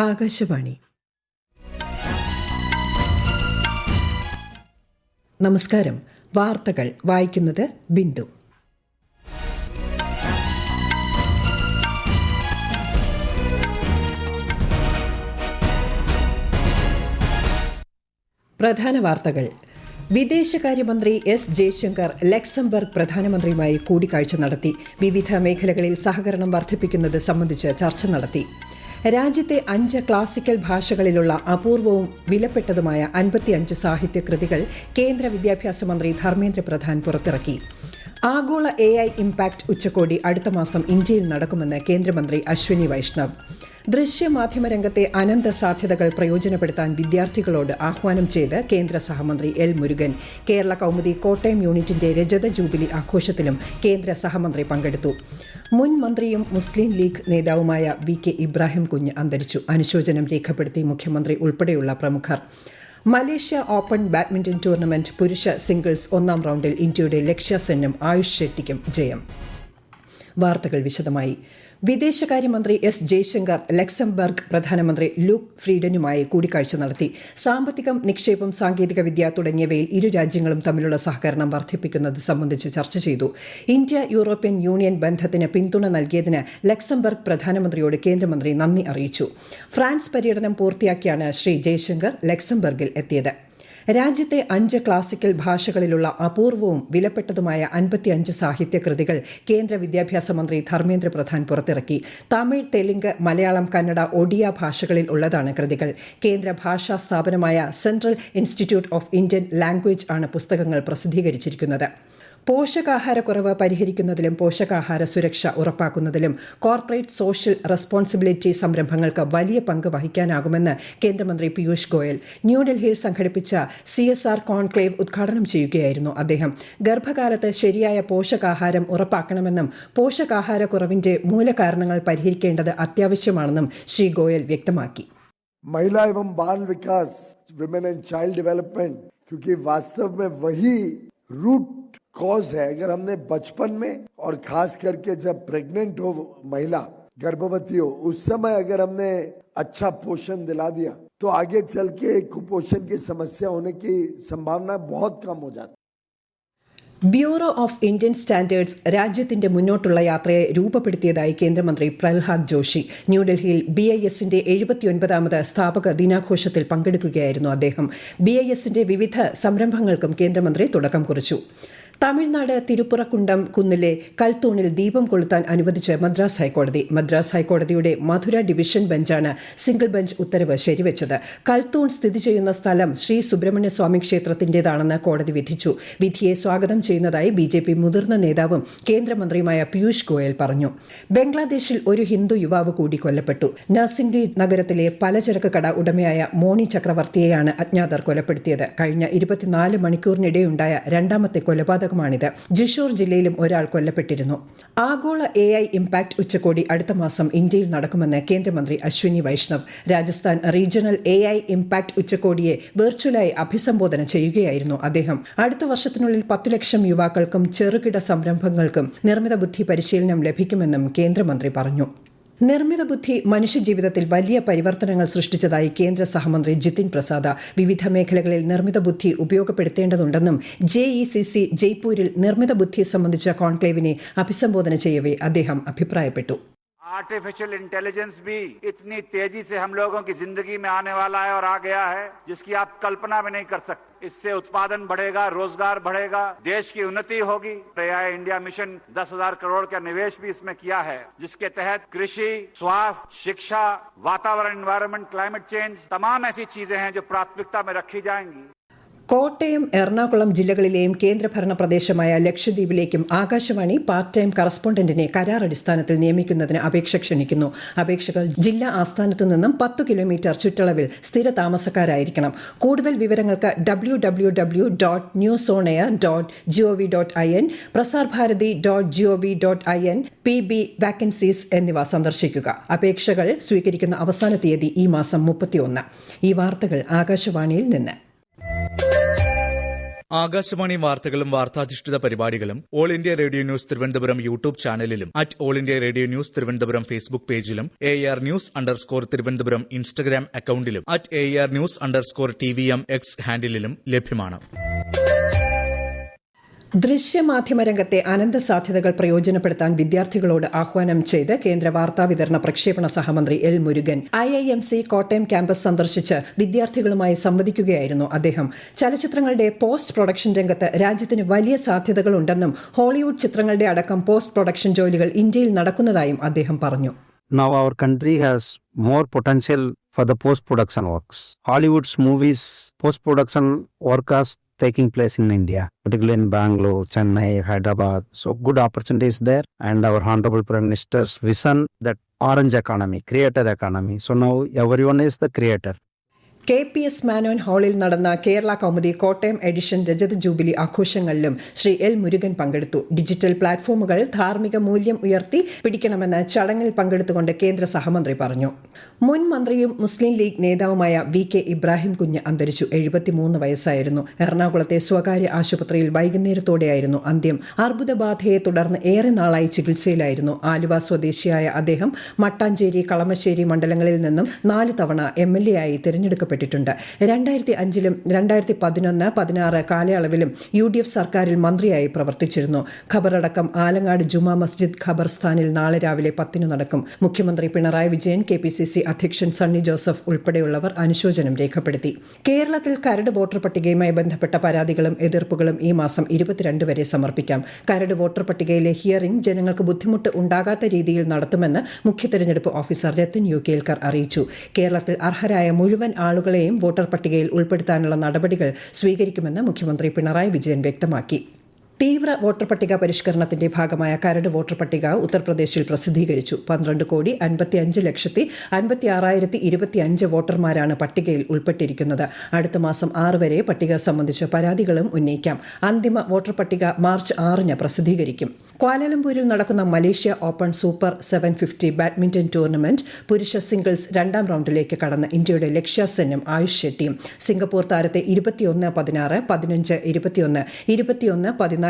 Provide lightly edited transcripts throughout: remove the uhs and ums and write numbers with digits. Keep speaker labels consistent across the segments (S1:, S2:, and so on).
S1: ആകാശവാണി. നമസ്കാരം. വാർത്തകൾ വായിക്കുന്നത് ബിന്ദു. പ്രധാന വാർത്തകൾ. വിദേശകാര്യമന്ത്രി എസ് ജയശങ്കർ ലക്സംബർഗ് പ്രധാനമന്ത്രിയുമായി കൂടിക്കാഴ്ച നടത്തി. വിവിധ മേഖലകളിൽ സഹകരണം വർദ്ധിപ്പിക്കുന്നത് സംബന്ധിച്ച് ചർച്ച നടത്തി. രാജ്യത്തെ 5 ക്ലാസിക്കൽ ഭാഷകളിലുള്ള അപൂർവവും വിലപ്പെട്ടതുമായ 55 സാഹിത്യകൃതികൾ കേന്ദ്ര വിദ്യാഭ്യാസ മന്ത്രി ധർമ്മേന്ദ്ര പ്രധാൻ പുറത്തിറക്കി. ആഗോള AI ഇംപാക്ട് ഉച്ചകോടി അടുത്ത മാസം ഇന്ത്യയിൽ നടക്കുമെന്ന് കേന്ദ്രമന്ത്രി അശ്വിനി വൈഷ്ണവ്. ദൃശ്യമാധ്യമ രംഗത്തെ അനന്ത സാധ്യതകൾ പ്രയോജനപ്പെടുത്താൻ വിദ്യാർത്ഥികളോട് ആഹ്വാനം ചെയ്ത് കേന്ദ്ര സഹമന്ത്രി എൽ മുരുകൻ. കേരള കൗമുദി കോട്ടയം യൂണിറ്റിന്റെ രജത ജൂബിലി ആഘോഷത്തിലും കേന്ദ്ര സഹമന്ത്രി പങ്കെടുത്തു. മുൻ മന്ത്രിയും മുസ്ലിം ലീഗ് നേതാവുമായ VK ഇബ്രാഹിം കുഞ്ഞ് അന്തരിച്ചു. അനുശോചനം രേഖപ്പെടുത്തി മുഖ്യമന്ത്രി ഉൾപ്പെടെയുള്ള പ്രമുഖർ. മലേഷ്യ ഓപ്പൺ ബാഡ്മിന്റൺ ടൂർണമെന്റ് പുരുഷ സിംഗിൾസ് 1ാം റൗണ്ടിൽ ഇന്ത്യയുടെ ലക്ഷ്യ സെന്നും ആയുഷ് ഷെട്ടിക്കും ജയം. വാർത്തകൾ വിശദമായി. വിദേശകാര്യമന്ത്രി എസ് ജയശങ്കർ ലക്സംബർഗ് പ്രധാനമന്ത്രി ലൂക്ക് ഫ്രീഡനുമായി കൂടിക്കാഴ്ച നടത്തി. സാമ്പത്തികം, നിക്ഷേപം, സാങ്കേതിക വിദ്യ തുടങ്ങിയവയിൽ ഇരു രാജ്യങ്ങളും തമ്മിലുള്ള സഹകരണം വർദ്ധിപ്പിക്കുന്നത് സംബന്ധിച്ച് ചർച്ച ചെയ്തു. ഇന്ത്യ യൂറോപ്യൻ യൂണിയൻ ബന്ധത്തിന് പിന്തുണ നൽകിയതിന് ലക്സംബർഗ് പ്രധാനമന്ത്രിയോട് കേന്ദ്രമന്ത്രി നന്ദി അറിയിച്ചു. ഫ്രാൻസ് പര്യടനം പൂർത്തിയാക്കിയാണ് ശ്രീ ജയശങ്കർ ലക്സംബർഗിൽ എത്തിയത്. രാജ്യത്തെ 5 ക്ലാസിക്കൽ ഭാഷകളിലുള്ള അപൂർവവും വിലപ്പെട്ടതുമായ 55 സാഹിത്യകൃതികൾ കേന്ദ്ര വിദ്യാഭ്യാസ മന്ത്രി ധർമ്മേന്ദ്ര പ്രധാൻ പുറത്തിറക്കി. തമിഴ്, തെലുങ്ക്, മലയാളം, കന്നഡ, ഒഡിയ ഭാഷകളിൽ ഉള്ളതാണ് കൃതികൾ. കേന്ദ്ര ഭാഷാ സ്ഥാപനമായ central institute of Indian language ആണ് പുസ്തകങ്ങൾ പ്രസിദ്ധീകരിച്ചിരിക്കുന്നത്. പോഷകാഹാരക്കുറവ് പരിഹരിക്കുന്നതിലും പോഷകാഹാര സുരക്ഷ ഉറപ്പാക്കുന്നതിലും കോർപ്പറേറ്റ് സോഷ്യൽ റെസ്പോൺസിബിലിറ്റി സംരംഭങ്ങൾക്ക് വലിയ പങ്ക് വഹിക്കാനാകുമെന്ന് കേന്ദ്രമന്ത്രി പീയൂഷ് ഗോയൽ ന്യൂഡൽഹിയിൽ സംഘടിപ്പിച്ച CSR കോൺക്ലേവ് ഉദ്ഘാടനം ചെയ്യുകയായിരുന്നു അദ്ദേഹം. ഗർഭകാലത്ത് ശരിയായ പോഷകാഹാരം ഉറപ്പാക്കണമെന്നും പോഷകാഹാരക്കുറവിന്റെ മൂലകാരണങ്ങൾ പരിഹരിക്കേണ്ടത് അത്യാവശ്യമാണെന്നും ശ്രീ ഗോയൽ വ്യക്തമാക്കി.
S2: महिला एवं बाल विकास, विमेन एंड चाइल्ड डेवलपमेंट, क्योंकि वास्तव में वही रूट कॉज है. अगर हमने बचपन में और खास करके जब प्रेग्नेंट हो महिला, गर्भवती हो, उस समय अगर हमने अच्छा पोषण दिला दिया तो आगे चल के कुपोषण की समस्या होने की संभावना बहुत कम हो जाती.
S1: ബ്യൂറോ ഓഫ് ഇന്ത്യൻ സ്റ്റാൻഡേർഡ്സ് രാജ്യത്തിന്റെ മുന്നോട്ടുള്ള യാത്രയെ രൂപപ്പെടുത്തിയതായി കേന്ദ്രമന്ത്രി പ്രഹ്ലാദ് ജോഷി. ന്യൂഡൽഹിയിൽ BISന്റെ 79ാമത് സ്ഥാപക ദിനാഘോഷത്തിൽ പങ്കെടുക്കുകയായിരുന്നു അദ്ദേഹം. BISന്റെ വിവിധ സംരംഭങ്ങൾക്കും കേന്ദ്രമന്ത്രി തുടക്കം കുറിച്ചു. തമിഴ്നാട് തിരുപ്പുറക്കുണ്ടം കുന്നിലെ കൽത്തൂണിൽ ദീപം കൊളുത്താൻ അനുവദിച്ച് മദ്രാസ് ഹൈക്കോടതി. മദ്രാസ് ഹൈക്കോടതിയുടെ മധുര ഡിവിഷൻ ബെഞ്ചാണ് സിംഗിൾ ബെഞ്ച് ഉത്തരവ് ശരിവെച്ചത്. കൽത്തൂൺ സ്ഥിതി ചെയ്യുന്ന സ്ഥലം ശ്രീ സുബ്രഹ്മണ്യ സ്വാമി ക്ഷേത്രത്തിന്റേതാണെന്ന് കോടതി വിധിച്ചു. വിധിയെ സ്വാഗതം ചെയ്യുന്നതായി BJP മുതിർന്ന നേതാവും കേന്ദ്രമന്ത്രിയുമായ പീയൂഷ് ഗോയൽ പറഞ്ഞു. ബംഗ്ലാദേശിൽ ഒരു ഹിന്ദു യുവാവ് കൂടി കൊല്ലപ്പെട്ടു. നർസിംഗ്ഡി നഗരത്തിലെ പലചരക്ക് കട ഉടമയായ മോണി ചക്രവർത്തിയെയാണ് അജ്ഞാതർ കൊലപ്പെടുത്തിയത്. കഴിഞ്ഞ 24 മണിക്കൂറിനിടെയുണ്ടായ രണ്ടാമത്തെ കൊലപാതകം ാണിത്. ജിഷോർ ജില്ലയിലും ഒരാൾ കൊല്ലപ്പെട്ടിരുന്നു. ആഗോള AI ഇംപാക്ട് ഉച്ചകോടി അടുത്ത മാസം ഇന്ത്യയിൽ നടക്കുമെന്ന് കേന്ദ്രമന്ത്രി Ashwini Vaishnaw. Rajasthan regional AI impact ഉച്ചകോടിയെ വെർച്വലായി അഭിസംബോധന ചെയ്യുകയായിരുന്നു അദ്ദേഹം. അടുത്ത വർഷത്തിനുള്ളിൽ 10 ലക്ഷം യുവാക്കൾക്കും ചെറുകിട സംരംഭങ്ങൾക്കും നിർമ്മിത ബുദ്ധി പരിശീലനം ലഭിക്കുമെന്നും കേന്ദ്രമന്ത്രി പറഞ്ഞു. നിർമ്മിത ബുദ്ധി മനുഷ്യജീവിതത്തിൽ വലിയ പരിവർത്തനങ്ങൾ സൃഷ്ടിച്ചതായി കേന്ദ്ര സഹമന്ത്രി ജിതിൻ പ്രസാദ്. വിവിധ മേഖലകളിൽ നിർമ്മിത ബുദ്ധി ഉപയോഗപ്പെടുത്തേണ്ടതുണ്ടെന്നും JECC ജയ്പൂരിൽ നിർമ്മിത ബുദ്ധി സംബന്ധിച്ച കോൺക്ലേവിനെ അഭിസംബോധന ചെയ്യവേ അദ്ദേഹം അഭിപ്രായപ്പെട്ടു.
S3: आर्टिफिशियल इंटेलिजेंस भी इतनी तेजी से हम लोगों की जिंदगी में आने वाला है और आ गया है जिसकी आप कल्पना भी नहीं कर सकते. इससे उत्पादन बढ़ेगा, रोजगार बढ़ेगा, देश की उन्नति होगी. AI इंडिया मिशन 10,000 करोड़ का निवेश भी इसमें किया है, जिसके तहत कृषि, स्वास्थ्य, शिक्षा, वातावरण, एनवायरनमेंट, क्लाइमेट चेंज, तमाम ऐसी चीजें हैं जो प्राथमिकता में रखी जाएंगी.
S1: കോട്ടയം, എറണാകുളം ജില്ലകളിലെയും കേന്ദ്രഭരണ പ്രദേശമായ ലക്ഷദ്വീപിലേക്കും ആകാശവാണി പാർട്ട് ടൈം കറസ്പോണ്ടന്റിനെ കരാറടിസ്ഥാനത്തിൽ നിയമിക്കുന്നതിന് അപേക്ഷ ക്ഷണിക്കുന്നു. അപേക്ഷകൾ ജില്ലാ ആസ്ഥാനത്തു നിന്നും 10 കിലോമീറ്റർ ചുറ്റളവിൽ സ്ഥിര താമസക്കാരായിരിക്കണം. കൂടുതൽ വിവരങ്ങൾക്ക് www.newsonair.gov.in, prasarbharati.gov.in, PB വാക്കൻസീസ് എന്നിവ സന്ദർശിക്കുക. അപേക്ഷകൾ സ്വീകരിക്കുന്ന അവസാന തീയതി ഈ മാസം 31. ഈ വാർത്തകൾ ആകാശവാണിയിൽ നിന്ന്.
S4: ആകാശവാണി വാർത്തകളും വാർത്താധിഷ്ഠിത പരിപാടികളും all India radio news Thiruvananthapuram YouTube ചാനലിലും all India radio news Thiruvananthapuram Facebook പേജിലും AR ന്യൂസ് _തിരുവനന്തപുരം ഇൻസ്റ്റഗ്രാം അക്കൌണ്ടിലും AR ന്യൂസ് _TVM X ഹാൻഡിലും ലഭ്യമാണ്.
S1: ദൃശ്യമാധ്യമ രംഗത്തെ അനന്ത സാധ്യതകൾ പ്രയോജനപ്പെടുത്താൻ വിദ്യാർത്ഥികളോട് ആഹ്വാനം ചെയ്ത് കേന്ദ്ര വാർത്താവിതരണ പ്രക്ഷേപണ സഹമന്ത്രി L Murugan IIMC Kottayam campus സന്ദർശിച്ച് വിദ്യാർത്ഥികളുമായി സംവദിക്കുകയായിരുന്നു അദ്ദേഹം. ചലച്ചിത്രങ്ങളുടെ പോസ്റ്റ് പ്രൊഡക്ഷൻ രംഗത്ത് രാജ്യത്തിന് വലിയ സാധ്യതകളുണ്ടെന്നും ഹോളിവുഡ് ചിത്രങ്ങളുടെ അടക്കം പോസ്റ്റ് പ്രൊഡക്ഷൻ ജോലികൾ ഇന്ത്യയിൽ നടക്കുന്നതായും അദ്ദേഹം പറഞ്ഞു.
S5: Now our country has more potential for the post-production works. Hollywood's movies post-production work is taking place in India, particularly in Bangalore, Chennai, Hyderabad. So good opportunities there, and our Honorable Prime Minister's vision that orange economy, creator economy. So now everyone is the creator.
S1: KPS മാനോൻ ഹാളിൽ നടന്ന Kerala Kaumudi Kottayam edition രജത jubilee ആഘോഷങ്ങളിലും Shri L Murugan പങ്കെടുത്തു. Digital പ്ലാറ്റ്ഫോമുകൾ ധാർമ്മിക മൂല്യം ഉയർത്തി പിടിക്കണമെന്ന് ചടങ്ങിൽ പങ്കെടുത്തുകൊണ്ട് കേന്ദ്ര സഹമന്ത്രി പറഞ്ഞു. മുൻ മന്ത്രിയും മുസ്ലിം ലീഗ് നേതാവുമായ VK ഇബ്രാഹിം കുഞ്ഞ് അന്തരിച്ചു. 73 വയസ്സായിരുന്നു. എറണാകുളത്തെ സ്വകാര്യ ആശുപത്രിയിൽ വൈകുന്നേരത്തോടെയായിരുന്നു അന്ത്യം. അർബുദബാധയെ തുടർന്ന് ഏറെ നാളായി ചികിത്സയിലായിരുന്നു. ആലുവ സ്വദേശിയായ അദ്ദേഹം മട്ടാഞ്ചേരി, കളമശ്ശേരി മണ്ഡലങ്ങളിൽ നിന്നും 4 തവണ MLA ആയി തിരഞ്ഞെടുക്കപ്പെട്ടു. 2005-ലും 2011-16 കാലയളവിലും UDF സർക്കാരിൽ മന്ത്രിയായി പ്രവർത്തിച്ചിരുന്നു. ഖബറടക്കം ആലങ്ങാട് ജുമാ മസ്ജിദ് ഖബർസ്ഥാനിൽ നാളെ രാവിലെ 10 നടക്കും. മുഖ്യമന്ത്രി പിണറായി വിജയൻ, KPCC അധ്യക്ഷൻ സണ്ണി ജോസഫ് ഉൾപ്പെടെയുള്ളവർ അനുശോചനം രേഖപ്പെടുത്തി. കേരളത്തിൽ കരട് വോട്ടർ പട്ടികയുമായി ബന്ധപ്പെട്ട പരാതികളും എതിർപ്പുകളും ഈ മാസം 22 വരെ സമർപ്പിക്കാം. കരട് വോട്ടർ പട്ടികയിലെ ഹിയറിംഗ് ജനങ്ങൾക്ക് ബുദ്ധിമുട്ട് ഉണ്ടാകാത്ത രീതിയിൽ നടത്തുമെന്ന് മുഖ്യ തെരഞ്ഞെടുപ്പ് ഓഫീസർ രത്തൻ യു കേൽക്കർ അറിയിച്ചു. കേരളത്തിൽ അർഹരായ മുഴുവൻ ആളുകളെയും വോട്ടർ പട്ടികയിൽ ഉൾപ്പെടുത്താനുള്ള നടപടികൾ സ്വീകരിക്കുമെന്ന് മുഖ്യമന്ത്രി പിണറായി വിജയൻ വ്യക്തമാക്കി. തീവ്ര വോട്ടർ പട്ടിക പരിഷ്കരണത്തിന്റെ ഭാഗമായ കരട് വോട്ടർ പട്ടിക ഉത്തർപ്രദേശിൽ പ്രസിദ്ധീകരിച്ചു. 12,55,56,025 വോട്ടർമാരാണ് പട്ടികയിൽ ഉൾപ്പെട്ടിരിക്കുന്നത്. അടുത്ത മാസം 6 വരെ പട്ടിക സംബന്ധിച്ച് പരാതികളും ഉന്നയിക്കാം. അന്തിമ വോട്ടർ പട്ടിക മാർച്ച് 6 പ്രസിദ്ധീകരിക്കും. ക്വാലാലംപൂരിൽ നടക്കുന്ന Malaysia open super 750 badminton tournament പുരുഷ സിംഗിൾസ് 2ാം റൌണ്ടിലേക്ക് കടന്ന ഇന്ത്യയുടെ ലക്ഷ്യ സെന്നും ആയുഷ് ഷെട്ടിയും സിംഗപ്പൂർ താരത്തെ 21-16, 15-21, 21-14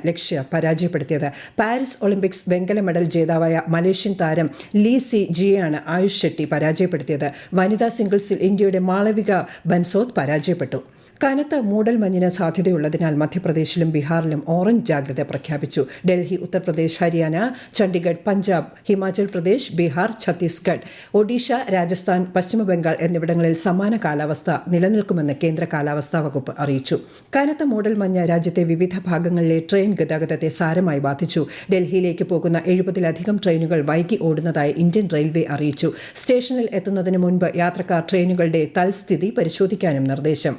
S1: ലക്ഷ്യ പരാജയപ്പെടുത്തിയത്. പാരീസ് ഒളിമ്പിക്സ് വെങ്കല മെഡൽ ജേതാവായ മലേഷ്യൻ താരം ലീ സി ജിയെയാണ് ആയുഷ് ഷെട്ടി പരാജയപ്പെടുത്തിയത്. വനിതാ സിംഗിൾസിൽ ഇന്ത്യയുടെ മാളവിക ബൻസോദ് പരാജയപ്പെട്ടു. കനത്ത മൂടൽമഞ്ഞിന് സാധ്യതയുള്ളതിനാൽ മധ്യപ്രദേശിലും ബീഹാറിലും ഓറഞ്ച് ജാഗ്രത പ്രഖ്യാപിച്ചു. ഡൽഹി, ഉത്തർപ്രദേശ്, ഹരിയാന, ചണ്ഡിഗഡ്, പഞ്ചാബ്, ഹിമാചൽ പ്രദേശ്, ബീഹാർ, ഛത്തീസ്ഗഡ്, ഒഡീഷ, രാജസ്ഥാൻ, പശ്ചിമബംഗാൾ എന്നിവിടങ്ങളിൽ സമാന കാലാവസ്ഥ നിലനിൽക്കുമെന്ന് കേന്ദ്ര കാലാവസ്ഥാ വകുപ്പ് അറിയിച്ചു. കനത്ത മൂടൽമഞ്ഞ് രാജ്യത്തെ വിവിധ ഭാഗങ്ങളിലെ ട്രെയിൻ ഗതാഗതത്തെ സാരമായി ബാധിച്ചു. ഡൽഹിയിലേക്ക് പോകുന്ന 70-ലധികം ട്രെയിനുകൾ വൈകി ഓടുന്നതായി ഇന്ത്യൻ റെയിൽവേ അറിയിച്ചു. സ്റ്റേഷനിൽ എത്തുന്നതിന് മുൻപ് യാത്രക്കാർ ട്രെയിനുകളുടെ തൽസ്ഥിതി പരിശോധിക്കാനും നിർദ്ദേശം.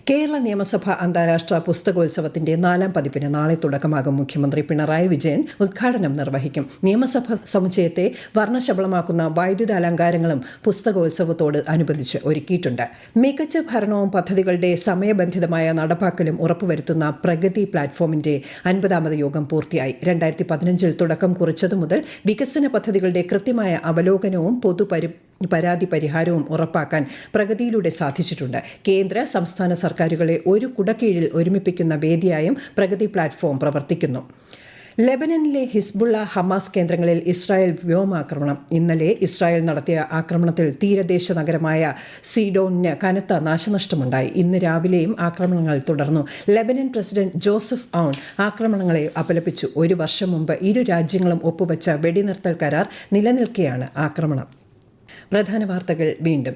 S1: കേരള നിയമസഭ അന്താരാഷ്ട്ര പുസ്തകോത്സവത്തിന്റെ 4ാം പതിപ്പിന് നാളെ തുടക്കമാകും. മുഖ്യമന്ത്രി പിണറായി വിജയൻ ഉദ്ഘാടനം നിർവഹിക്കും. നിയമസഭ സമുച്ചയത്തെ വർണ്ണശബളമാക്കുന്ന വൈദ്യുത അലങ്കാരങ്ങളും പുസ്തകോത്സവത്തോട് അനുബന്ധിച്ച് ഒരുക്കിയിട്ടുണ്ട്. മികച്ച ഭരണവും പദ്ധതികളുടെ സമയബന്ധിതമായ നടപ്പാക്കലും ഉറപ്പുവരുത്തുന്ന പ്രഗതി പ്ലാറ്റ്ഫോമിന്റെ 50ാമത് യോഗം പൂർത്തിയായി. 2015 തുടക്കം കുറിച്ചതു മുതൽ വികസന പദ്ധതികളുടെ കൃത്യമായ അവലോകനവും പരാതി പരിഹാരവും ഉറപ്പാക്കാൻ പ്രഗതിയിലൂടെ സാധിച്ചിട്ടുണ്ട്. കേന്ദ്ര സംസ്ഥാന സർക്കാരുകളെ ഒരു കുടക്കീഴിൽ ഒരുമിപ്പിക്കുന്ന വേദിയായും പ്രഗതി പ്ലാറ്റ്ഫോം പ്രവർത്തിക്കുന്നു. ലെബനനിലെ ഹിസ്ബുള്ള, ഹമാസ് കേന്ദ്രങ്ങളിൽ ഇസ്രായേൽ വ്യോമാക്രമണം. ഇന്നലെ ഇസ്രായേൽ നടത്തിയ ആക്രമണത്തിൽ തീരദേശ നഗരമായ സീഡോണിന് കനത്ത നാശനഷ്ടമുണ്ടായി. ഇന്ന് രാവിലെയും ആക്രമണങ്ങൾ തുടർന്നു. ലെബനൻ പ്രസിഡന്റ് ജോസഫ് ഔൺ ആക്രമണങ്ങളെ അപലപിച്ചു. 1 വർഷം മുമ്പ് ഇരു രാജ്യങ്ങളും ഒപ്പുവെച്ച വെടിനിർത്തൽ കരാർ നിലനിൽക്കെയാണ് ആക്രമണം. പ്രധാന വാർത്തകൾ വീണ്ടും.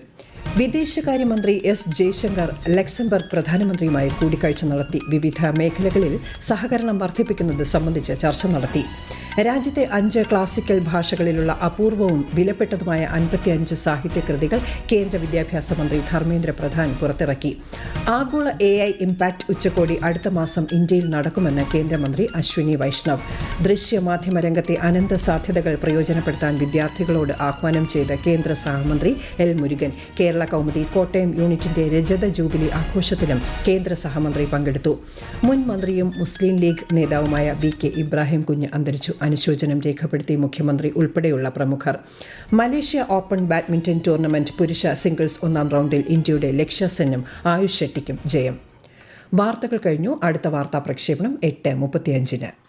S1: വിദേശകാര്യമന്ത്രി എസ് ജയശങ്കർ ലക്സംബർഗ് പ്രധാനമന്ത്രിയുമായി കൂടിക്കാഴ്ച നടത്തി. വിവിധ മേഖലകളിൽ സഹകരണം വർദ്ധിപ്പിക്കുന്നത് സംബന്ധിച്ച് ചർച്ച നടത്തി. രാജ്യത്തെ 5 ക്ലാസിക്കൽ ഭാഷകളിലുള്ള അപൂർവവും വിലപ്പെട്ടതുമായ 55 സാഹിത്യകൃതികൾ കേന്ദ്ര വിദ്യാഭ്യാസ മന്ത്രി ധർമ്മേന്ദ്ര പ്രധാൻ പുറത്തിറക്കി. ആഗോള AI ഇംപാക്ട് ഉച്ചകോടി അടുത്ത മാസം ഇന്ത്യയിൽ നടക്കുമെന്ന് കേന്ദ്രമന്ത്രി അശ്വിനി വൈഷ്ണവ്. ദൃശ്യമാധ്യമ രംഗത്തെ അനന്ത സാധ്യതകൾ പ്രയോജനപ്പെടുത്താൻ വിദ്യാർത്ഥികളോട് ആഹ്വാനം ചെയ്ത കേന്ദ്ര സഹമന്ത്രി എൽ മുരുകൻ. കേരള കൗമുദി കോട്ടയം യൂണിറ്റിന്റെ രജത ജൂബിലി ആഘോഷത്തിലും കേന്ദ്ര സഹമന്ത്രി പങ്കെടുത്തു. മുൻ മന്ത്രിയും മുസ്ലിം ലീഗ് നേതാവുമായ VK ഇബ്രാഹിം കുഞ്ഞ് അന്തരിച്ചു. അനുശോചനം രേഖപ്പെടുത്തി മുഖ്യമന്ത്രി ഉൾപ്പെടെയുള്ള പ്രമുഖർ. മലേഷ്യ ഓപ്പൺ ബാഡ്മിന്റൺ ടൂർണമെന്റ് പുരുഷ സിംഗിൾസ് 1ാം റൌണ്ടിൽ ഇന്ത്യയുടെ ലക്ഷ്യ സെന്നും ആയുഷ് ഷെട്ടിക്കും ജയം. വാർത്തകൾ കഴിഞ്ഞു. അടുത്ത വാർത്താ പ്രക്ഷേപണം 8:35.